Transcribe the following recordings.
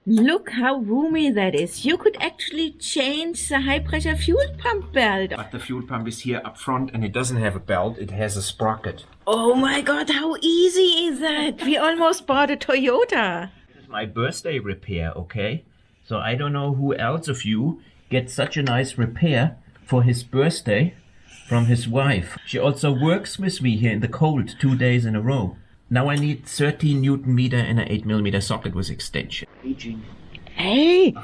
Look how roomy that is. You could actually change the high pressure fuel pump belt. But the fuel pump is here up front and it doesn't have a belt, it has a sprocket. Oh my god, how easy is that? We almost bought a Toyota. This is my birthday repair, okay? So I don't know who else of you gets such a nice repair for his birthday from his wife. She also works with me here in the cold 2 days in a row. Now I need 13 Newton meter and an 8mm socket with extension. Hey!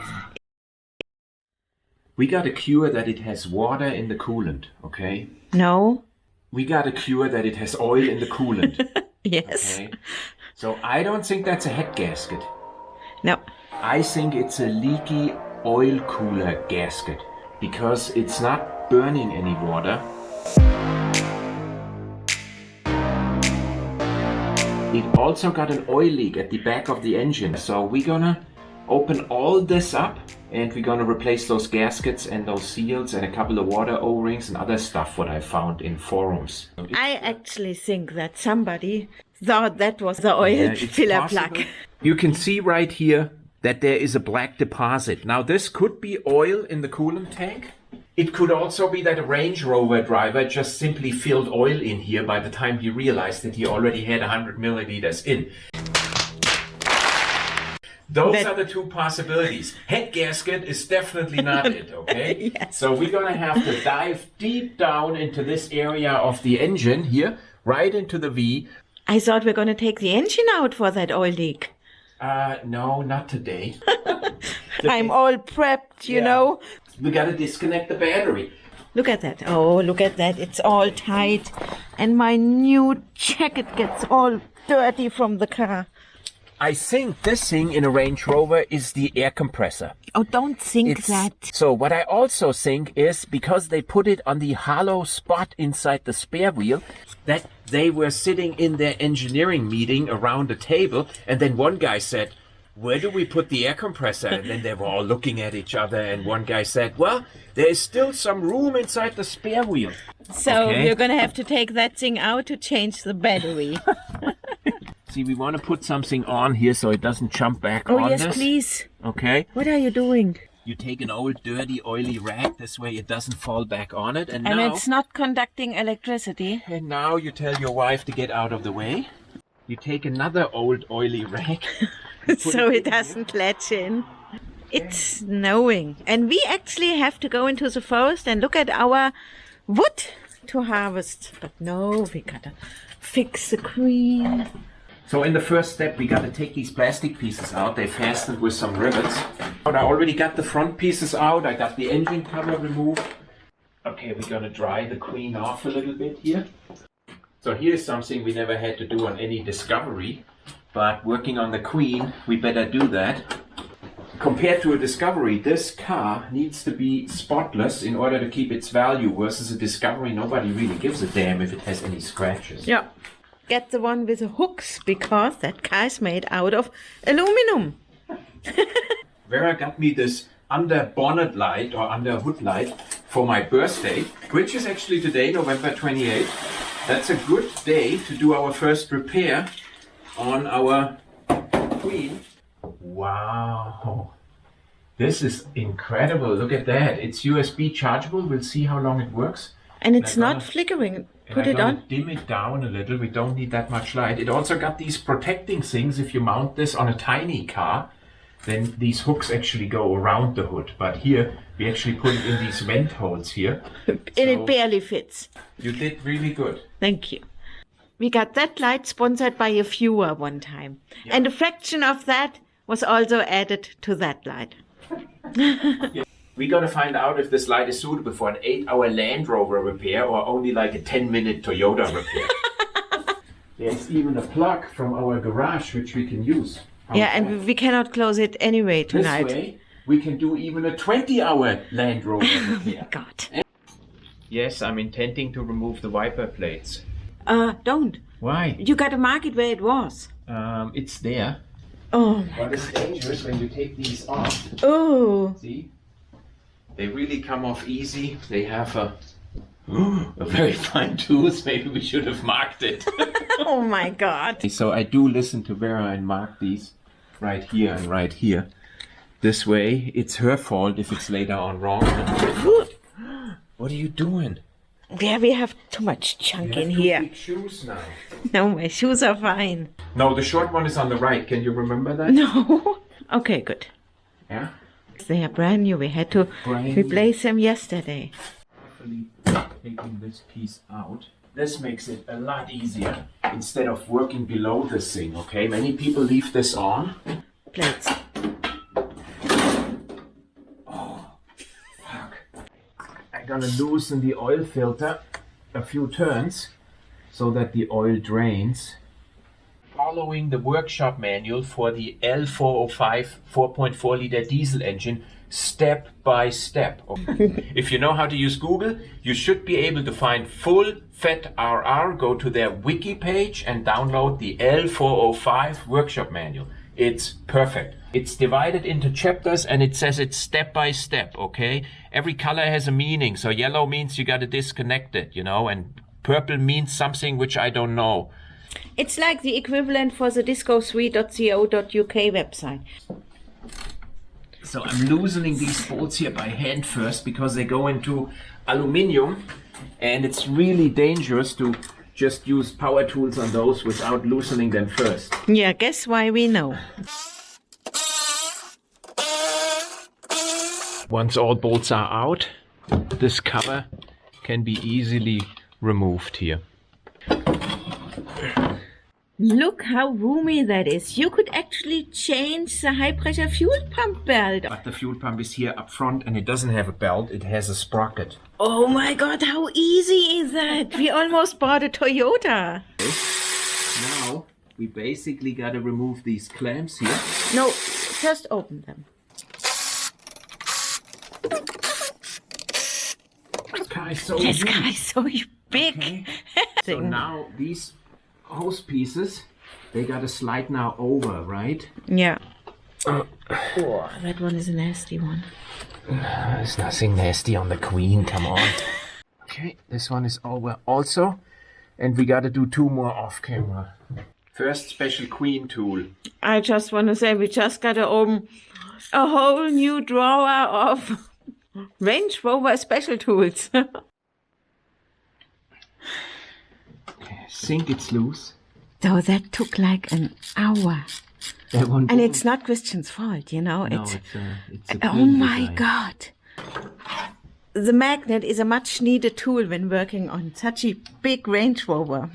We got a cure that it has water in the coolant, okay? No. We got a cure that it has oil in the coolant. Yes. Okay? So I don't think that's a head gasket. No. I think it's a leaky oil cooler gasket because it's not burning any water. It also got an oil leak at the back of the engine. So we're gonna open all this up and we're gonna replace those gaskets and those seals and a couple of water O-rings and other stuff what I found in forums. I actually think that somebody thought that was the oil filler possible. plug. You can see right here that there is a black deposit. Now this could be oil in the coolant tank. It could also be that a Range Rover driver just simply filled oil in here by the time he realized that he already had 100 milliliters in. Those are the two possibilities. Head gasket is definitely not it, okay? Yes. So we're gonna have to dive deep down into this area of the engine here, right into the V. I thought we were going to take the engine out for that oil leak. No, not today. I'm all prepped, you know. We gotta disconnect the battery. Look at that. Oh, look at that. It's all tight. And my new jacket gets all dirty from the car. I think this thing in a Range Rover is the air compressor. Oh, don't think that. So what I also think is because they put it on the hollow spot inside the spare wheel, that they were sitting in their engineering meeting around a table and then one guy said, where do we put the air compressor? And then they were all looking at each other and one guy said, well, there is still some room inside the spare wheel. So we're going to have to take that thing out to change the battery. See, we want to put something on here so it doesn't jump back on this. Oh, this. yes, please. Okay. What are you doing? You take an old, dirty, oily rag. This way it doesn't fall back on it. And now, it's not conducting electricity. And now you tell your wife to get out of the way. You take another old, oily rag. So it doesn't latch in. It's snowing. And we actually have to go into the forest and look at our wood to harvest. But no, we gotta fix the queen. So in the first step, we got to take these plastic pieces out. They fastened with some rivets. But I already got the front pieces out. I got the engine cover removed. Okay, we're going to dry the queen off a little bit here. So here's something we never had to do on any Discovery. But working on the queen, we better do that. Compared to a Discovery, this car needs to be spotless in order to keep its value. Versus a Discovery, nobody really gives a damn if it has any scratches. Yeah. Get the one with the hooks, because that car is made out of aluminum. Vera got me this under bonnet light or under hood light for my birthday, which is actually today, November 28th. That's a good day to do our first repair on our Queen. Wow. This is incredible. Look at that. It's USB chargeable. We'll see how long it works. And it's not flickering. Put it on. Dim it down a little. We don't need that much light. It also got these protecting things. If you mount this on a tiny car, then these hooks actually go around the hood. But here, we actually put it in these vent holes here. And it barely fits. You did really good. Thank you. We got that light sponsored by a viewer one time. Yeah. And a fraction of that was also added to that light. Yeah. We gotta find out if this light is suitable for an 8-hour Land Rover repair or only like a 10-minute Toyota repair. There's even a plug from our garage which we can use. And we cannot close it anyway tonight. This way, we can do even a 20-hour Land Rover repair. Oh, God. Yes, I'm intending to remove the wiper plates. Don't. Why? You gotta mark it where it was. It's there. Oh. But it's dangerous when you take these off. Oh. See? They really come off easy. They have a very fine tooth. Maybe we should have marked it. Oh my God. So I do listen to Vera and mark these right here and right here. This way, it's her fault if it's later on wrong. What are you doing? Yeah, we have too much junk in here. Big shoes now. No, my shoes are fine. No, the short one is on the right. Can you remember that? No. Okay, good. Yeah? They are brand new. We had to replace them yesterday. Taking this piece out. This makes it a lot easier instead of working below this thing, okay? Many people leave this on. Plates. I'm gonna loosen the oil filter a few turns so that the oil drains. Following the workshop manual for the L405 4.4 liter diesel engine step by step. If you know how to use Google, you should be able to find full FET-RR, go to their wiki page and download the L405 workshop manual. It's perfect. It's divided into chapters and it says it's step by step, okay? Every color has a meaning. So yellow means you got to disconnect it, you know, and purple means something which I don't know. It's like the equivalent for the disco3.co.uk website. So I'm loosening these bolts here by hand first because they go into aluminium and it's really dangerous to just use power tools on those without loosening them first. Yeah, guess why we know. Once all bolts are out, this cover can be easily removed here. Look how roomy that is. You could actually change the high pressure fuel pump belt. But the fuel pump is here up front and it doesn't have a belt, it has a sprocket. Oh my god, how easy is that? We almost bought a Toyota. Now we basically got to remove these clamps here. No, just open them. This car is so This huge. guy is so big. Okay. So now these hose pieces, they got to slide now over, right? Yeah. Oh, that one is a nasty one. There's nothing nasty on the Queen, come on. Okay, this one is over also. And we got to do two more off camera. First special Queen tool. I just want to say we just got to open a whole new drawer of Range Rover special tools. Okay, I think it's loose. So that took like an hour. That one. And it's not Christian's fault, you know. No, it's a oh clean my design. god. The magnet is a much needed tool when working on such a big Range Rover.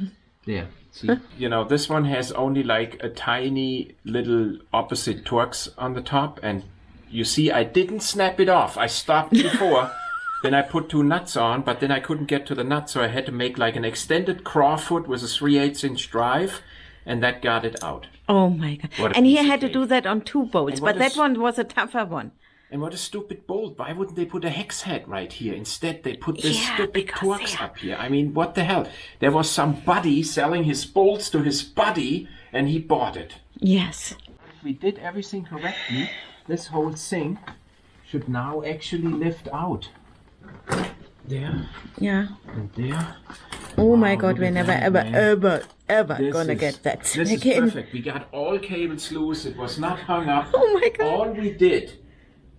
Yeah. See? You know, this one has only like a tiny little opposite Torx on the top. And you see, I didn't snap it off. I stopped before. Then I put two nuts on, but then I couldn't get to the nuts. So I had to make like an extended crawfoot with a 3/8 inch drive. And that got it out. Oh my god. What a And he piece of had to cake. do that on two bolts, And what but that is- one was a tougher one. And what a stupid bolt. Why wouldn't they put a hex head right here? Instead, they put this Yeah, stupid because Torx they are- up here. I mean, what the hell? There was some buddy selling his bolts to his buddy, and he bought it. Yes. If we did everything correctly, this whole thing should now actually lift out. There Yeah. and there. Oh my Wow, god, look we're at never, that, ever, man. ever This gonna is- get that This is again. perfect. We got all cables loose. It was not hung up. Oh my god. All we did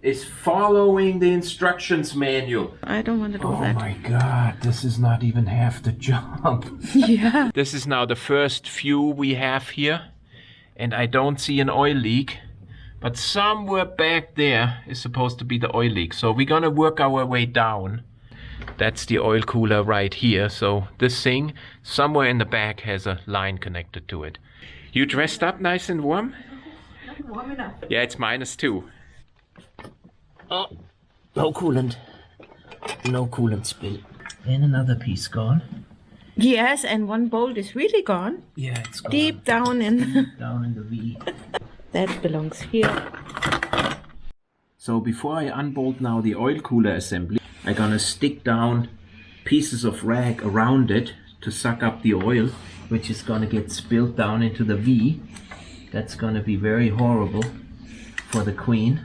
is following the instructions manual. I don't want to do Oh that. my god, this is not even half the job. Yeah. This is now the first view we have here, and I don't see an oil leak, but somewhere back there is supposed to be the oil leak. So we're gonna work our way down. That's the oil cooler right here. So this thing somewhere in the back has a line connected to it. You dressed up nice and warm? Not warm enough. Yeah, it's -2. Oh, no coolant. No coolant spill. And another piece gone. Yes, and one bolt is really gone. Yeah, it's gone. Deep down in. Down in the V. That belongs here. So before I unbolt now the oil cooler assembly, I'm gonna stick down pieces of rag around it to suck up the oil, which is gonna get spilled down into the V. That's gonna be very horrible for the Queen.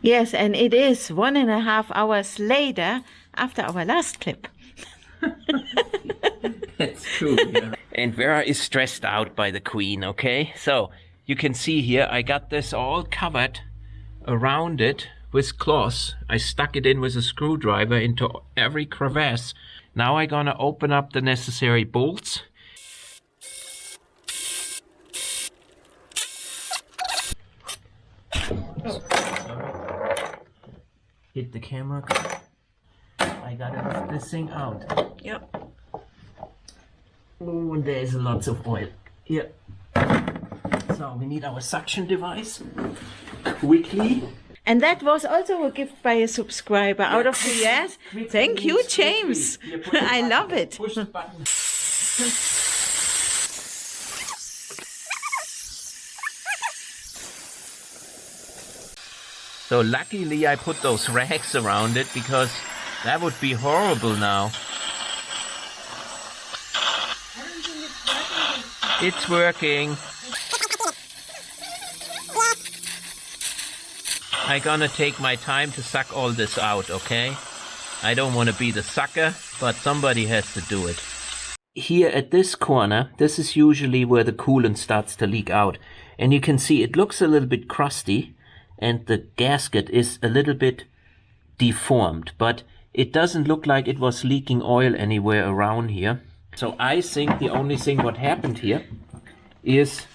Yes, and it is 1.5 hours later after our last clip. That's true, yeah. And Vera is stressed out by the Queen, okay? So you can see here, I got this all covered around it with cloth. I stuck it in with a screwdriver into every crevice. Now I'm gonna open up the necessary bolts. Hit the camera. I gotta lift this thing out. Yep. Oh, and there's lots of oil. Here. So we need our suction device quickly. And that was also a gift by a subscriber out of the US. Thank you, James. I love it. Push the button. So luckily I put those rags around it because that would be horrible now. It's working. I'm gonna take my time to suck all this out, okay? I don't want to be the sucker, but somebody has to do it. Here at this corner, this is usually where the coolant starts to leak out. And you can see it looks a little bit crusty and the gasket is a little bit deformed, but it doesn't look like it was leaking oil anywhere around here. So I think the only thing what happened here is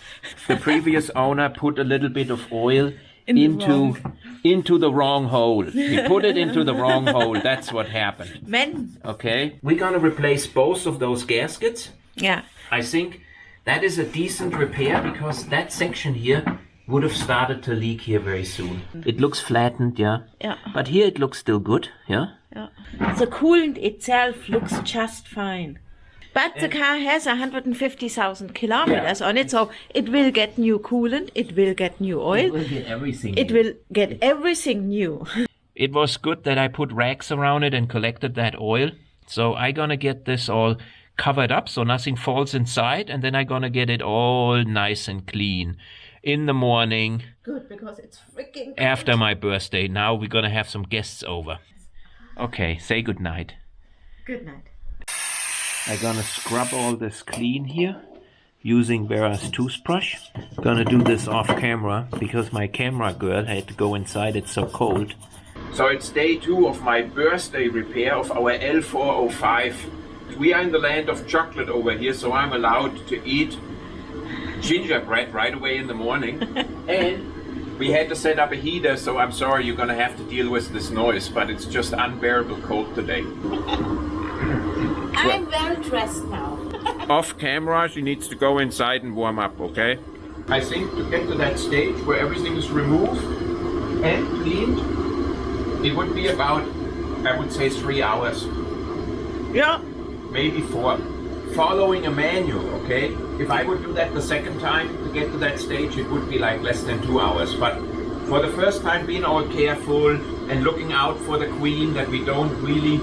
the previous owner put a little bit of oil into the wrong hole. He put it into the wrong hole. That's what happened. Okay, we're gonna replace both of those gaskets. Yeah. I think that is a decent repair because that section here would have started to leak here very soon. It looks flattened, yeah. Yeah. But here it looks still good, yeah. Yeah. The coolant itself looks just fine. But the car has 150,000 kilometers on it, so it will get new coolant, it will get new oil. It will get everything. It will get everything new. It was good that I put racks around it and collected that oil. So I'm gonna get this all covered up so nothing falls inside, and then I'm gonna get it all nice and clean in the morning. Good, because it's freaking cold. After my birthday. Now we're gonna have some guests over. Okay, say good night. Good night. I'm gonna scrub all this clean here using Vera's toothbrush. Gonna do this off camera because my camera girl had to go inside, it's so cold. So it's day 2 of my birthday repair of our L405. We are in the land of chocolate over here, so I'm allowed to eat gingerbread right away in the morning. And we had to set up a heater, so I'm sorry you're gonna have to deal with this noise, but it's just unbearable cold today. I'm well dressed now. Off camera, she needs to go inside and warm up, okay? I think to get to that stage where everything is removed and cleaned, it would be about, I would say, 3 hours. Yeah. Maybe 4. Following a manual, okay? If I would do that the second time to get to that stage, it would be like less than 2 hours. But for the first time, being all careful and looking out for the queen, that we don't really,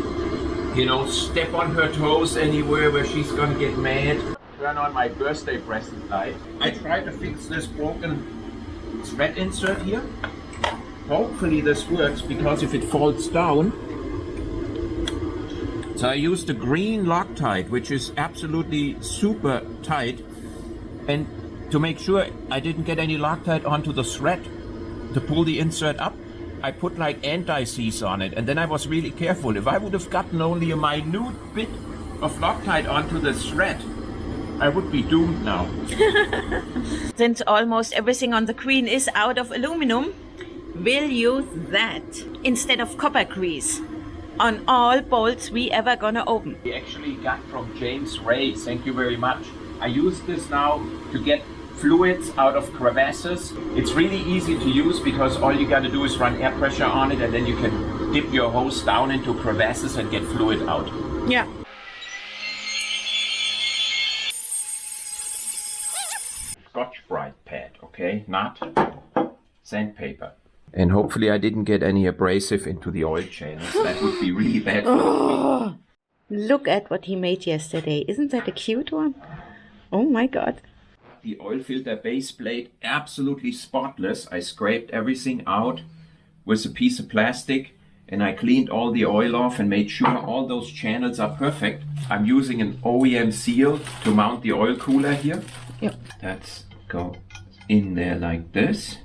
you know, step on her toes anywhere where she's gonna get mad. Turn on my birthday present light. I tried to fix this broken thread insert here. Hopefully this works, because if it falls down. So I used a green Loctite, which is absolutely super tight. And to make sure I didn't get any Loctite onto the thread to pull the insert up, I put like anti-seize on it, and then I was really careful. If I would have gotten only a minute bit of Loctite onto the thread, I would be doomed now. Since almost everything on the queen is out of aluminum, we'll use that instead of copper grease on all bolts we ever gonna open. We actually got from James Ray, thank you very much. I use this now to get fluids out of crevasses. It's really easy to use because all you got to do is run air pressure on it, and then you can dip your hose down into crevasses and get fluid out. Yeah. Scotch-Brite pad, okay? Not sandpaper. And hopefully I didn't get any abrasive into the oil channels. That would be really bad for me. Look at what he made yesterday. Isn't that a cute one? Oh my god. The oil filter base plate absolutely spotless. I scraped everything out with a piece of plastic, and I cleaned all the oil off and made sure all those channels are perfect. I'm using an OEM seal to mount the oil cooler here. Yep. That's go in there like this.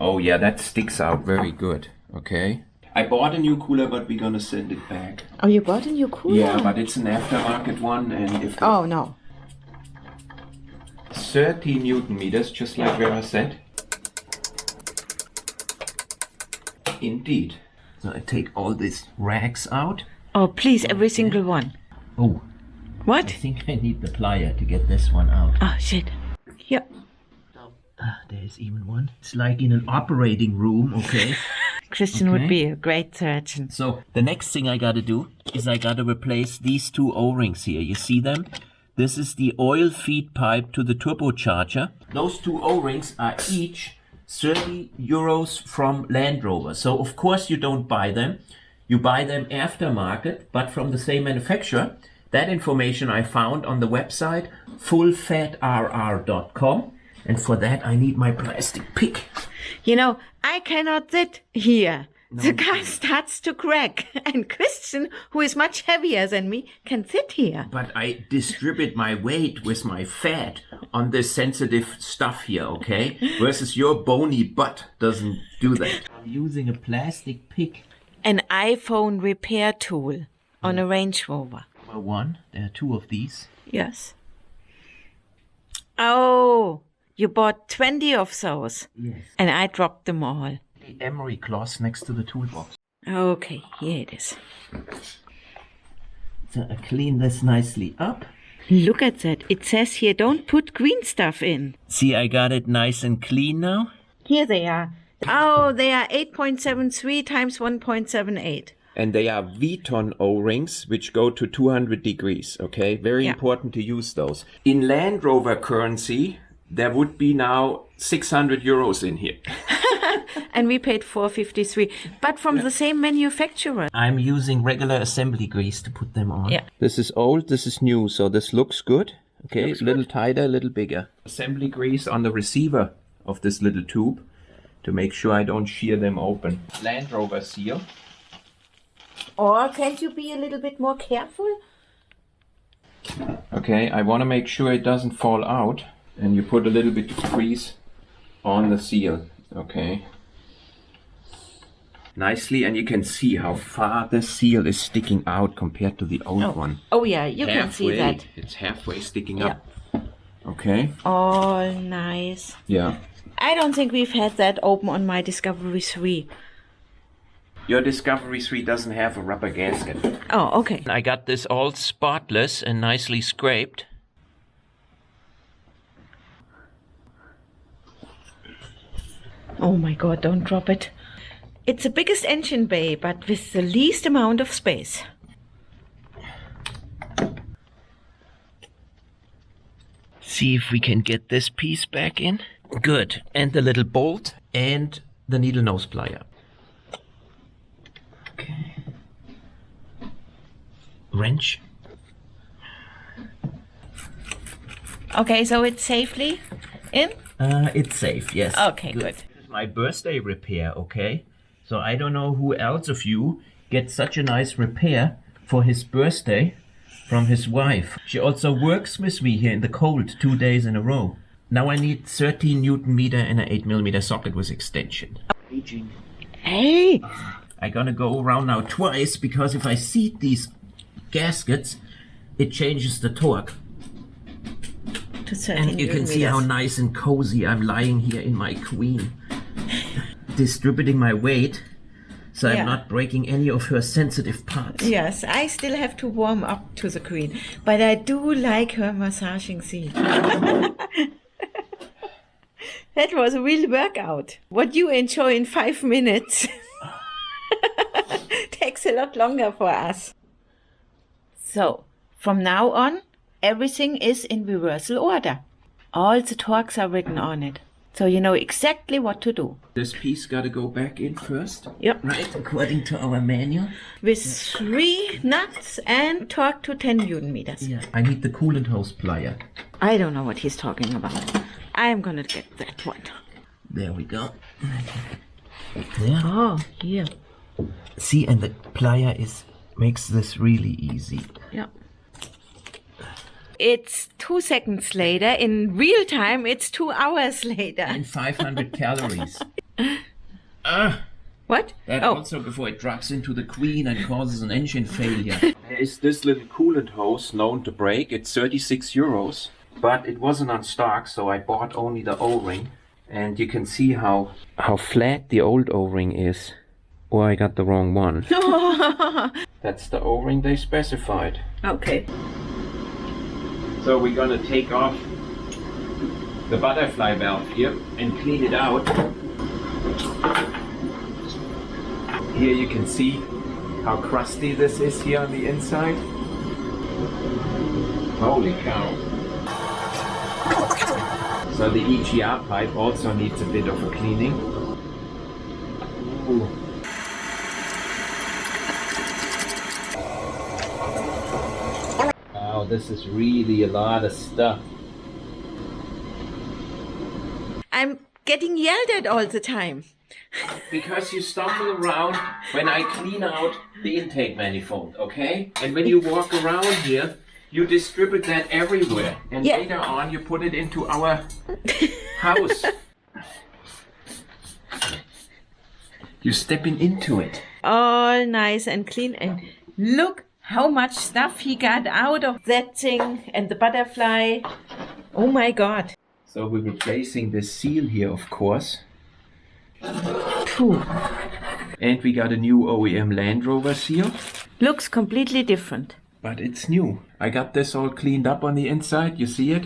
Oh yeah, that sticks out very good. Okay. I bought a new cooler, but we're gonna send it back. Oh, you bought a new cooler? Yeah, but it's an aftermarket one, and if Oh no. 30 Newton meters, just like Vera said. Indeed. So I take all these rags out. Oh, please, every single one. Oh, What? I think I need the plier to get this one out. Oh, shit. Yeah. There's even one. It's like in an operating room, okay? Christian would be a great surgeon. So the next thing I gotta do is I gotta replace these two O-rings here. You see them? This is the oil feed pipe to the turbocharger. Those two O-rings are each 30 euros from Land Rover. So of course you don't buy them. You buy them aftermarket, but from the same manufacturer. That information I found on the website fullfatrr.com. And for that I need my plastic pick. You know, I cannot sit here. The car starts to crack. And Christian, who is much heavier than me, can sit here. But I distribute my weight with my fat on this sensitive stuff here, okay? Versus your bony butt doesn't do that. I'm using a plastic pick. An iPhone repair tool on a Range Rover. Number one, there are two of these. Yes. Oh, you bought 20 of those. Yes. And I dropped them all. The emery cloth next to the toolbox. Okay, here it is. So I clean this nicely up. Look at that. It says here, don't put green stuff in. See, I got it nice and clean now. Here they are. Oh, they are 8.73 times 1.78. And they are Viton O-rings, which go to 200 degrees, okay? Very important to use those. In Land Rover currency, there would be now 600 euros in here. And we paid 453, but from the same manufacturer. I'm using regular assembly grease to put them on. Yeah. This is old, this is new, so this looks good. Okay, a little tighter, a little bigger. Assembly grease on the receiver of this little tube to make sure I don't shear them open. Land Rover seal. Or can't you be a little bit more careful? Okay, I want to make sure it doesn't fall out. And you put a little bit of grease on the seal. Okay. Nicely, and you can see how far the seal is sticking out compared to the old one. Oh yeah, you can see that. It's halfway sticking up. Okay. All nice. Yeah. I don't think we've had that open on my Discovery 3. Your Discovery 3 doesn't have a rubber gasket. Oh, okay. I got this all spotless and nicely scraped. Oh my God, don't drop it. It's the biggest engine bay, but with the least amount of space. See if we can get this piece back in. Good. And the little bolt and the needle nose plier. Okay. Wrench. Okay, so it's safely in? It's safe, yes. Okay, good. This is my birthday repair, okay? So I don't know who else of you gets such a nice repair for his birthday from his wife. She also works with me here in the cold 2 days in a row. Now I need 13 Newton meter and an 8mm socket with extension. Hey! I'm gonna go around now twice because if I seat these gaskets, it changes the torque. To 13 And you can see how nice and cozy I'm lying here in my queen. Distributing my weight so I'm not breaking any of her sensitive parts. Yes, I still have to warm up to the Queen, but I do like her massaging seat. That was a real workout. What you enjoy in 5 minutes takes a lot longer for us. So, from now on, everything is in reversal order. All the torques are written on it. So you know exactly what to do. This piece got to go back in first. Yep. Right, according to our manual. With 3 nuts and torque to 10 Newton meters. Yeah. I need the coolant hose plier. I don't know what he's talking about. I'm gonna get that one. There we go. There. Oh, here. See, and the plier makes this really easy. Yeah. It's 2 seconds later. In real time, it's 2 hours later. And 500 calories. What? That Oh, also before it drops into the queen and causes an engine failure. There is this little coolant hose known to break. It's 36 euros, but it wasn't on stock, so I bought only the O-ring. And you can see how flat the old O-ring is. Or I got the wrong one. That's the O-ring they specified. okay. So we're gonna take off the butterfly valve here and clean it out. Here you can see how crusty this is here on the inside. Holy cow. So the EGR pipe also needs a bit of a cleaning. Ooh. Wow, this is really a lot of stuff. I'm getting yelled at all the time. Because you stumble around when I clean out the intake manifold, okay? And when you walk around here, you distribute that everywhere. And Yeah. later on, you put it into our house. You're stepping into it. All nice and clean. And look how much stuff he got out of that thing and the butterfly. Oh my God. So we're replacing the seal here, of course. Phew. And we got a new OEM Land Rover seal. Looks completely different. But it's new. I got this all cleaned up on the inside. You see it?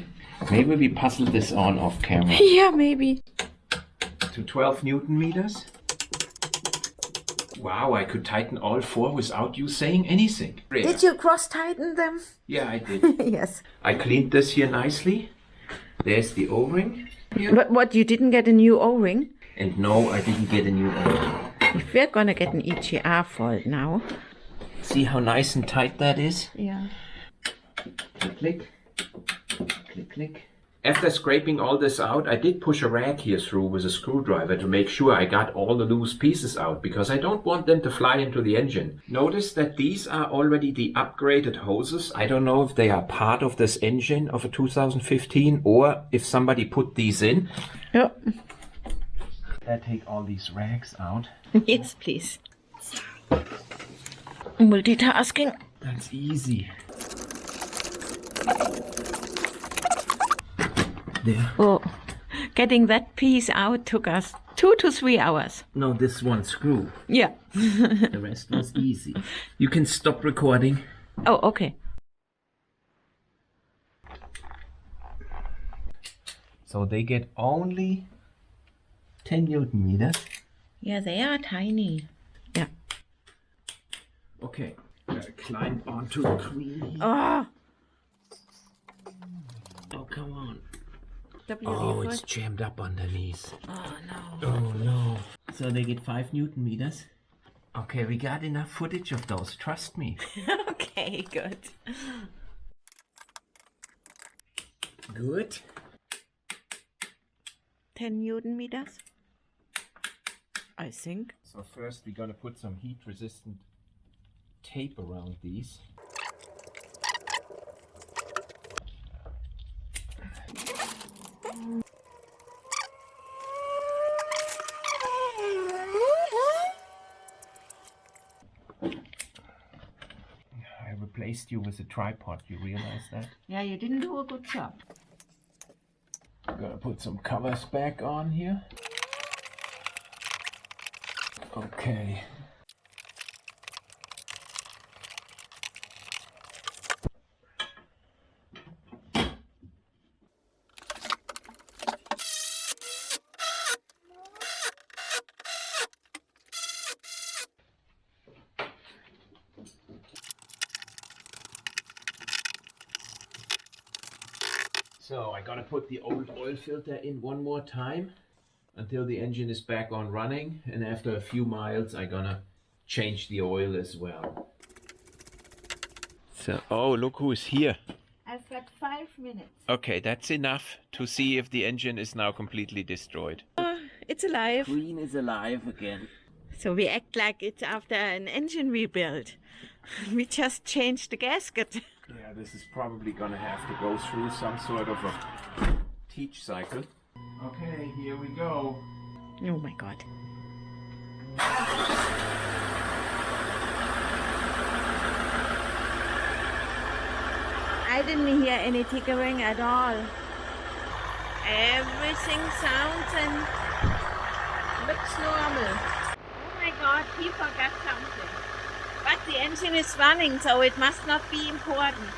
Maybe we puzzle this on off camera. Yeah, maybe. To 12 Newton meters. Wow, I could tighten all four without you saying anything. Did you cross tighten them? Yeah, I did. Yes. I cleaned this here nicely. There's the O-ring. But what, you didn't get a new O-ring? And no, I didn't get a new O-ring. If we're gonna get an EGR fault now. See how nice and tight that is? Yeah. Click, click. Click, click. After scraping all this out, I did push a rag here through with a screwdriver to make sure I got all the loose pieces out, because I don't want them to fly into the engine. Notice that these are already the upgraded hoses. I don't know if they are part of this engine of a 2015 or if somebody put these in. Yeah. I take all these rags out. Yes, please. Multitasking. That's easy. There. Oh, getting that piece out took us 2 to 3 hours. No, this one screw. Yeah. The rest was easy. You can stop recording. Oh, okay. So they get only 10 Newton meters. Yeah, they are tiny. Yeah. Okay, climb onto the queen. Oh, Oh, come on. WD Oh, for it's jammed up underneath. Oh, no. Oh, no. So they get 5 Newton meters. Okay, we got enough footage of those, trust me. Okay, good. Good. 10 Newton meters, I think. So first we're gonna put some heat-resistant tape around these. I replaced you with a tripod, you realize that? Yeah, you didn't do a good job. I'm gonna put some covers back on here. Okay. So I gotta put the old oil filter in one more time until the engine is back on running, and after a few miles I'm gonna change the oil as well. So, oh, look who is here. I've got 5 minutes. Okay, that's enough to see if the engine is now completely destroyed. It's alive. Green is alive again. So we act like it's after an engine rebuild. We just changed the gasket. Yeah, this is probably gonna have to go through some sort of a teach cycle. Okay, here we go. Oh my God. didn't hear any tickering at all. Everything sounds and looks normal. Oh my god, he forgot something. But the engine is running, so it must not be important.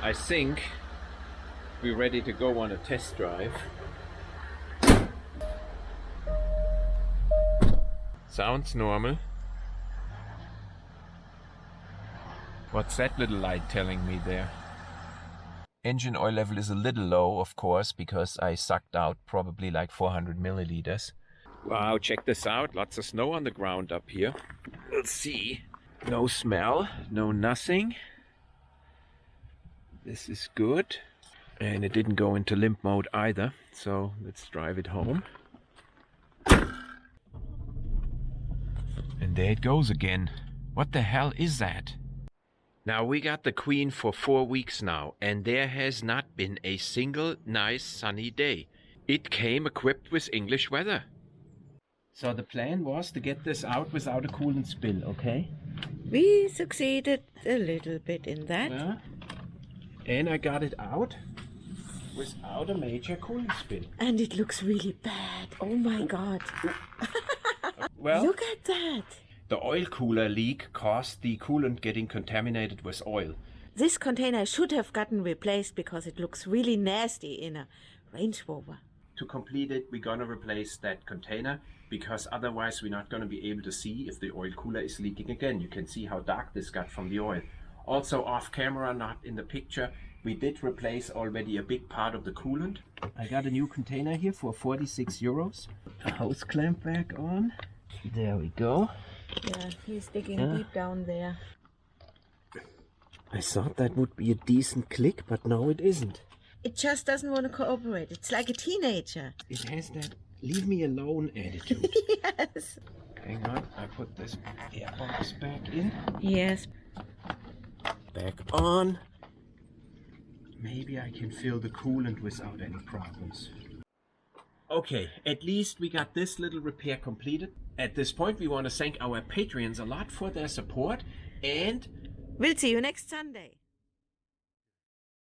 I think we're ready to go on a test drive. Sounds normal. What's that little light telling me there? Engine oil level is a little low, of course, because I sucked out probably like 400 milliliters. Wow, check this out. Lots of snow on the ground up here. We'll see. No smell, no nothing. This is good. And it didn't go into limp mode either. So let's drive it home. And there it goes again. What the hell is that? Now we got the Queen for 4 weeks now, and there has not been a single nice sunny day. It came equipped with English weather. So the plan was to get this out without a coolant spill, okay? We succeeded a little bit in that. Yeah. And I got it out without a major coolant spill. And it looks really bad. Oh my god. Well, look at that. The oil cooler leak caused the coolant getting contaminated with oil. This container should have gotten replaced because it looks really nasty in a Range Rover. To complete it, we're gonna replace that container because otherwise we're not gonna be able to see if the oil cooler is leaking again. You can see how dark this got from the oil. Also off camera, not in the picture, we did replace already a big part of the coolant. I got a new container here for 46 euros. A hose clamp back on. There we go. Yeah, he's digging deep down there. I thought that would be a decent click, but no, it isn't. It just doesn't want to cooperate. It's like a teenager. It has that leave me alone attitude. Yes. Hang on, I put this airbox back in. Yes. Back on. Maybe I can fill the coolant without any problems. Okay, at least we got this little repair completed. At this point, we want to thank our Patreons a lot for their support, and We'll see you next Sunday.